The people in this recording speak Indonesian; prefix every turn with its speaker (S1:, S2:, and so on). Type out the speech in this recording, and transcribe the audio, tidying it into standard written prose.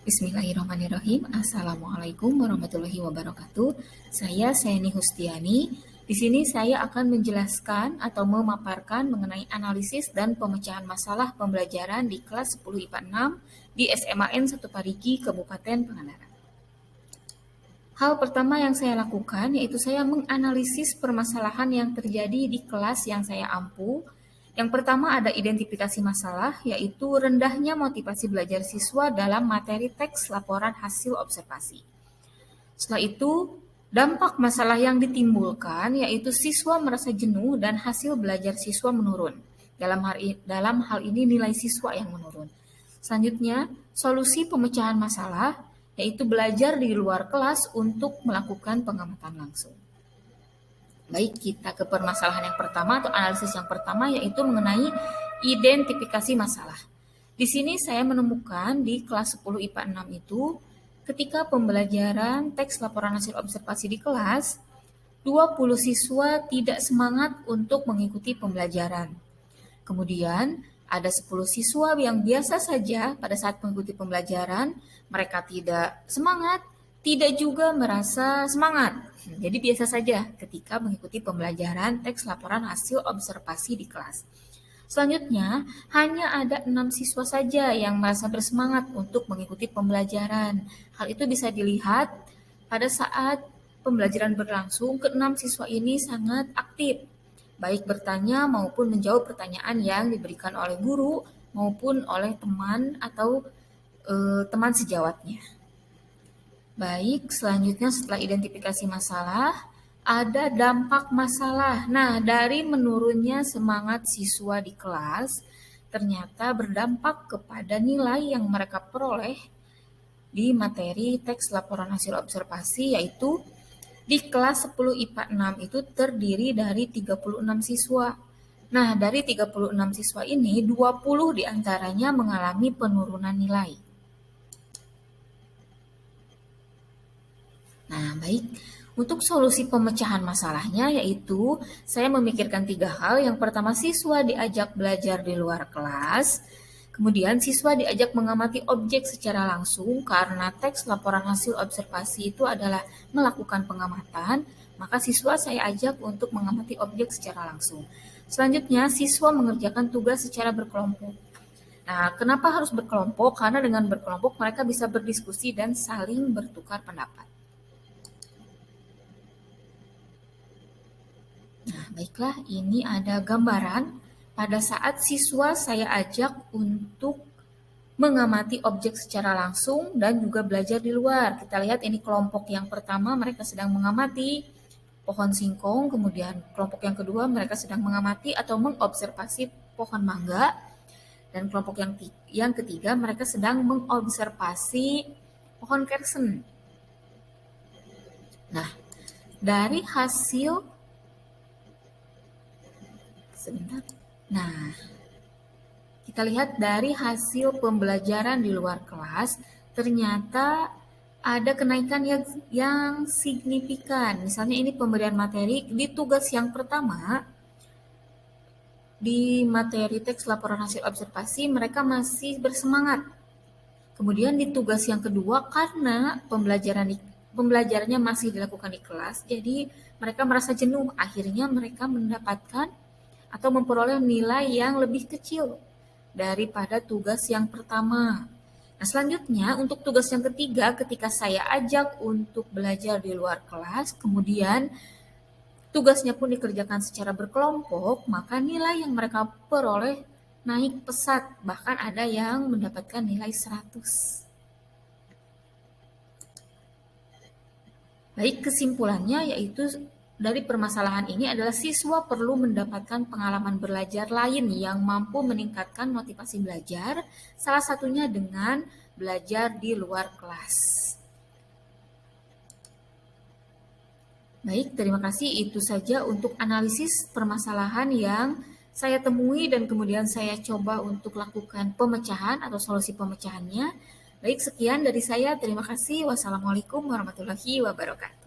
S1: Bismillahirrahmanirrahim. Assalamualaikum warahmatullahi wabarakatuh. Saya Seni Hustiani. Di sini saya akan menjelaskan atau memaparkan mengenai analisis dan pemecahan masalah pembelajaran di kelas 10 IPA 6 di SMAN 1 Parigi, Kabupaten Pangandaran. Hal pertama yang saya lakukan yaitu saya menganalisis permasalahan yang terjadi di kelas yang saya ampu. Yang pertama ada identifikasi masalah, yaitu rendahnya motivasi belajar siswa dalam materi teks laporan hasil observasi. Setelah itu, dampak masalah yang ditimbulkan, yaitu siswa merasa jenuh dan hasil belajar siswa menurun. Dalam hal ini nilai siswa yang menurun. Selanjutnya, solusi pemecahan masalah, yaitu belajar di luar kelas untuk melakukan pengamatan langsung. Baik, kita ke permasalahan yang pertama atau analisis yang pertama, yaitu mengenai identifikasi masalah. Di sini saya menemukan di kelas 10 IPA 6 itu, ketika pembelajaran teks laporan hasil observasi di kelas, 20 siswa tidak semangat untuk mengikuti pembelajaran. Kemudian, ada 10 siswa yang biasa saja pada saat mengikuti pembelajaran, mereka tidak semangat, tidak juga merasa semangat. Jadi biasa saja ketika mengikuti pembelajaran teks laporan hasil observasi di kelas. Selanjutnya, hanya ada 6 siswa saja yang merasa bersemangat untuk mengikuti pembelajaran. Hal itu bisa dilihat pada saat pembelajaran berlangsung, ke-6 siswa ini sangat aktif, baik bertanya maupun menjawab pertanyaan yang diberikan oleh guru maupun oleh teman atau teman sejawatnya. Baik, selanjutnya setelah identifikasi masalah, ada dampak masalah. Nah, dari menurunnya semangat siswa di kelas, ternyata berdampak kepada nilai yang mereka peroleh di materi teks laporan hasil observasi, yaitu di kelas 10 IPA 6 itu terdiri dari 36 siswa. Nah, dari 36 siswa ini, 20 diantaranya mengalami penurunan nilai. Nah, baik. Untuk solusi pemecahan masalahnya yaitu saya memikirkan 3 hal. Yang pertama, siswa diajak belajar di luar kelas. Kemudian siswa diajak mengamati objek secara langsung karena teks laporan hasil observasi itu adalah melakukan pengamatan, maka siswa saya ajak untuk mengamati objek secara langsung. Selanjutnya, siswa mengerjakan tugas secara berkelompok. Nah, kenapa harus berkelompok? Karena dengan berkelompok mereka bisa berdiskusi dan saling bertukar pendapat. Nah, baiklah, ini ada gambaran pada saat siswa saya ajak untuk mengamati objek secara langsung dan juga belajar di luar. Kita lihat ini kelompok yang pertama mereka sedang mengamati pohon singkong, kemudian kelompok yang kedua mereka sedang mengamati atau mengobservasi pohon mangga, dan kelompok yang ketiga mereka sedang mengobservasi pohon kersen. Nah, dari hasil Nah, kita lihat dari hasil pembelajaran di luar kelas, ternyata ada kenaikan yang signifikan. Misalnya ini pemberian materi di tugas yang pertama, di materi teks laporan hasil observasi, mereka masih bersemangat. Kemudian di tugas yang kedua, karena pembelajarannya masih dilakukan di kelas, jadi mereka merasa jenuh. Akhirnya mereka mendapatkan atau memperoleh nilai yang lebih kecil daripada tugas yang pertama. Nah, selanjutnya untuk tugas yang ketiga, ketika saya ajak untuk belajar di luar kelas, kemudian tugasnya pun dikerjakan secara berkelompok, maka nilai yang mereka peroleh naik pesat, bahkan ada yang mendapatkan nilai 100. Baik, kesimpulannya yaitu dari permasalahan ini adalah siswa perlu mendapatkan pengalaman belajar lain yang mampu meningkatkan motivasi belajar, salah satunya dengan belajar di luar kelas. Baik, terima kasih. Itu saja untuk analisis permasalahan yang saya temui dan kemudian saya coba untuk lakukan pemecahan atau solusi pemecahannya. Baik, sekian dari saya. Terima kasih. Wassalamualaikum warahmatullahi wabarakatuh.